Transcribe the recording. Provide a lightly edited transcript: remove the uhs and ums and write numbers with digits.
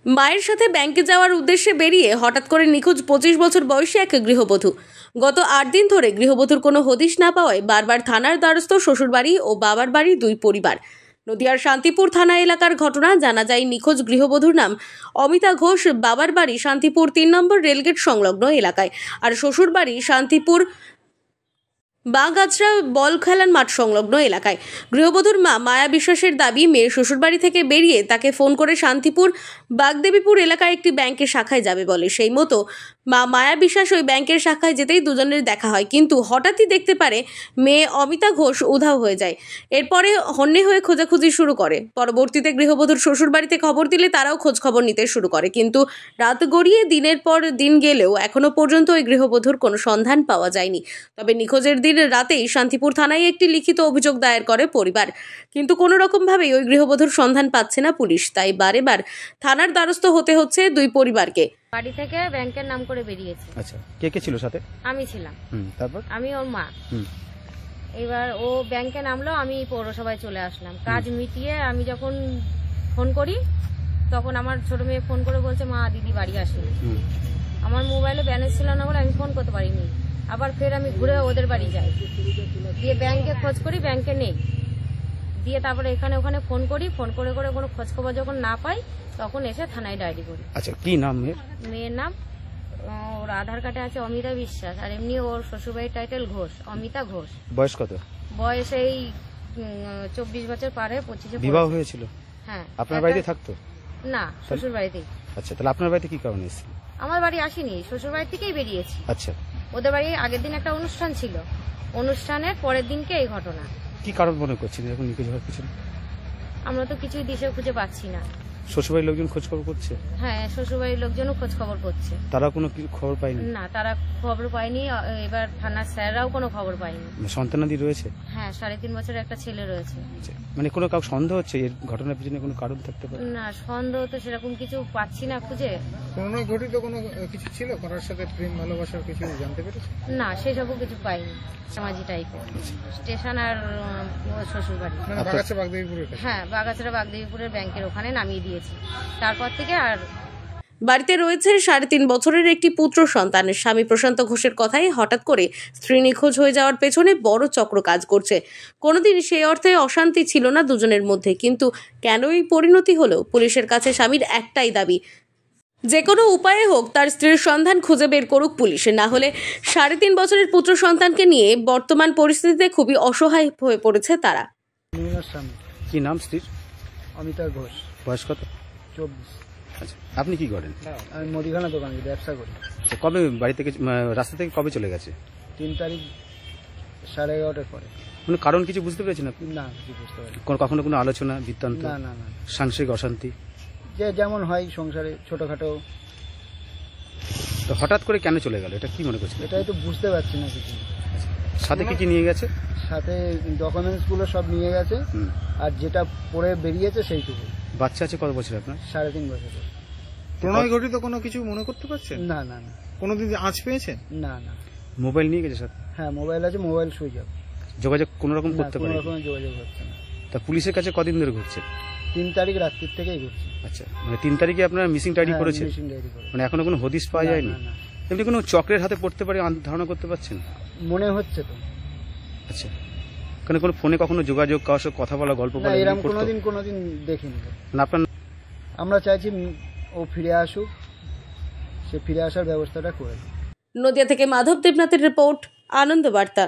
মায়ের সাথে ব্যাংকে যাওয়ার উদ্দেশ্যে বেরিয়ে হঠাৎ করে নিখোঁজ 25 বছর বয়সী এক গৃহবধূ। গত 8 দিন ধরে গৃহবধূর কোনো হদিশ না পাওয়ায় বারবার থানার দ্বারস্থ শ্বশুরবাড়ি ও বাবার বাড়ি দুই পরিবার। নদিয়ার শান্তিপুর থানা এলাকার ঘটনা। জানা যায় নিখোঁজ গৃহবধূর নাম অমিতা ঘোষ। বাবার বাড়ি শান্তিপুর 3 নম্বর রেলগেট সংলগ্ন এলাকায়, আর শ্বশুরবাড়ি শান্তিপুর বাগাছড়া বল খেলার মাঠ সংলগ্ন এলাকায়। গৃহবধূর মা মায়া বিশ্বাসের দাবি, মেয়ের শ্বশুরবাড়ি থেকে বেরিয়ে তাকে ফোন করে শান্তিপুর বাগদেবীপুর এলাকায় একটি ব্যাংকের শাখায় যাবে বলে। সেই মতো মা মায়া বিশ্বাস ওই ব্যাংকের শাখায় যেতেই দুজনের দেখা হয়, কিন্তু হঠাৎই দেখতে পারে মেয়ে অমিতা ঘোষ উধাও হয়ে যায়। এরপরে হন্যে হয়ে খোঁজাখুঁজি শুরু করে। পরবর্তীতে গৃহবধূর শ্বশুরবাড়িতে খবর দিলে তারাও খোঁজ খবর নিতে শুরু করে, কিন্তু রাত গড়িয়ে দিনের পর দিন গেলেও এখনো পর্যন্ত ওই গৃহবধূর কোনো সন্ধান পাওয়া যায়নি। তবে নিখোঁজের দিন রাতেই শান্তিপুর থানায় একটি লিখিত অভিযোগ দায়ের করে পরিবার, কিন্তু কোনো রকমভাবেই ওই গৃহবধূর সন্ধান পাচ্ছে না পুলিশ। তাই বারে বার থানার দ্বারস্থ হতে হচ্ছে দুই পরিবারকে। বাড়ি থেকে ব্যাংকের নাম করে বেরিয়েছে। আচ্ছা, কে কে ছিল সাথে? আমি ছিলাম। তারপর আমি ওর মা। এবার ও ব্যাংকে নামলো, আমি পৌরসভায় চলে আসলাম। কাজ মিটিয়ে আমি যখন ফোন করি তখন আমার ছোট মেয়ে ফোন করে বলছে, মা দিদি বাড়ি আসেনি। আমার মোবাইলে ব্যালেন্স ছিল না বলে আমি ফোন করতে পারিনি। আবার ফের আমি ঘুরে ওদের বাড়ি যাই, দিয়ে ব্যাংকে খোঁজ করি, ব্যাংকে নেই। দিয়ে তারপরে এখানে ওখানে ফোন করি, ফোন করে করে কোনো খোঁজ খবর যখন না পাই তখন এসে থানায় ডায়েরি করি। আচ্ছা, কি নাম মেয়ের? মেয়ের নাম ওর আধার কার্ডে আছে অমিতা বিশ্বাস, আর এমনি ওর শ্বশুরবাড়ির টাইটেল ঘোষ, অমিতা ঘোষ। বয়স কত? বয়স এই 24 বছর পারে, 25-এ বিবাহ হয়েছিল? হ্যাঁ। আপনার বাড়িতে থাকতো? না, শ্বশুর বাড়িতেই। আচ্ছা, তাহলে আপনার বাড়িতে কি কারণে এসেছিল? আমার বাড়ি আসেনি, শ্বশুর বাড়ি থেকেই বেরিয়েছি। আচ্ছা, ওদের বাড়ি আগের দিন একটা অনুষ্ঠান ছিল, অনুষ্ঠানের পরের দিনকে এই ঘটনা। কি কারণ মনে করছেন এখন নিখোঁজ হওয়ার পিছনে? আমরা তো কিছুই দিশে খুঁজে পাচ্ছি না। শ্বশুরবাড়ির লোকজন খোঁজ খবর করছে? হ্যাঁ, শ্বশুরবাড়ির লোকজনও খোঁজ খবর করছে। তারা কোনো খবর পায়নি? না, তারা খবর পায়নি। এবার থানার স্যাররাও কোনো খবর পায়নি। সন্তানাদি রয়েছে? হ্যাঁ, 3.5 বছরের একটা ছেলে রয়েছে। মানে কোনো কাউ সন্দেহ হচ্ছে এর ঘটনার পিছনে কোনো কারণ থাকতে পারে? না, সন্দেহ তো সেরকম কিছু পাচ্ছি না খুঁজে। কোনো ঘটিত কোনো কিছু ছিল করার সাথে, প্রেম ভালোবাসার কিছু জানতে পেরেছে? না, সেসবও কিছু পাইনি। সমাজি টাইপের স্টেশন আর শ্বশুর বাড়ি। মানে বাগাছড়া বাগদেবীপুরের কাছে? হ্যাঁ, বাগাছড়া বাগদেবীপুরের ব্যাংকের ওখানে নামিয়ে দিয়েছি। তারপর থেকে আর বাড়িতে রয়েছে 3.5 বছরের একটি পুত্র সন্তান। স্বামী প্রশান্ত ঘোষের কথাই হঠাৎ করে স্ত্রী নিখোঁজ হয়ে যাওয়ার পেছনে বড় চক্র কাজ করছে। কোনোদিন সেই অর্থে অশান্তি ছিল না দুজনের মধ্যে, কিন্তু কেন এই পরিণতি হলো? পুলিশের কাছে স্বামীর একটাই দাবি, যে কোনো উপায়ে হোক তার স্ত্রীর সন্ধান খুঁজে বের করুক পুলিশে। না হলে 3.5 বছরের পুত্র সন্তানকে নিয়ে বর্তমান পরিস্থিতিতে খুবই অসহায় হয়ে পড়েছে তারা। কি নাম স্ত্রীর? অমিতা ঘোষ। বয়স কত? 24। আচ্ছা, আপনি কি করেন? আমি মুদিখানা দোকানে ব্যবসা করি। আচ্ছা, কবে বাড়ি থেকে রাস্তা থেকে কবে চলে গেছে? 3 তারিখ 11:30 পরে। মানে কারণ কিছু বুঝতে পেরেছেন আপনি? না, কিছু বুঝতে পারি। কখনো কোনো আলোচনা বৃত্তান্ত? না না না, সাংসারিক অশান্তি যে যেমন হয় সংসারে ছোটখাটো। তো হঠাৎ করে কেন চলে গেল, এটা কি মনে করছেন? এটাই তো বুঝতে পারছি না কিছু। সাথে কি কি নিয়ে গেছে? সাথে ডকুমেন্টসগুলো সব নিয়ে গেছে, আর যেটা পরে বেরিয়েছে সেইটুকু। বাচ্চা আছে কত বছর আপনার? 3.5 বছরের। প্রণয় ঘটিত কোনো কিছু মনে করতে পারছেন? না না না। কোনোদিন আঁচ পেয়েছেন? না না। মোবাইল নিয়ে গেছে সাথে? হ্যাঁ, মোবাইল আছে, মোবাইল সুইচ অফ। যোগাযোগ কোনো রকম করতে পারে? কোনো রকম যোগাযোগ হচ্ছে না। তা পুলিশের কাছে কদিন ধরে ঘুরছে? 3 তারিখ রাত্রির থেকেই ঘুরছি। আচ্ছা, মানে 3 তারিখে আপনার মিসিং ডায়েরি করেছেন? মিসিং ডায়েরি করে। মানে এখনো কোনো হদিশ পাওয়া যায়নি? না না। এমনি কোনো চক্রের হাতে পড়তে পারে ধারণা করতে পারছেন? মনে হচ্ছে তো। আচ্ছা, কারণ কোনো ফোনে কখনো যোগাযোগ, কারোর সাথে কথা বলা, গল্প না, বলা এরকম কোনোদিন দেখিনি। না, আপনার? আমরা চাইছি ও ফিরে আসুক, সে ফিরে আসার ব্যবস্থাটা করে। নদিয়া থেকে মাধব দেবনাথের রিপোর্ট, আনন্দ বার্তা।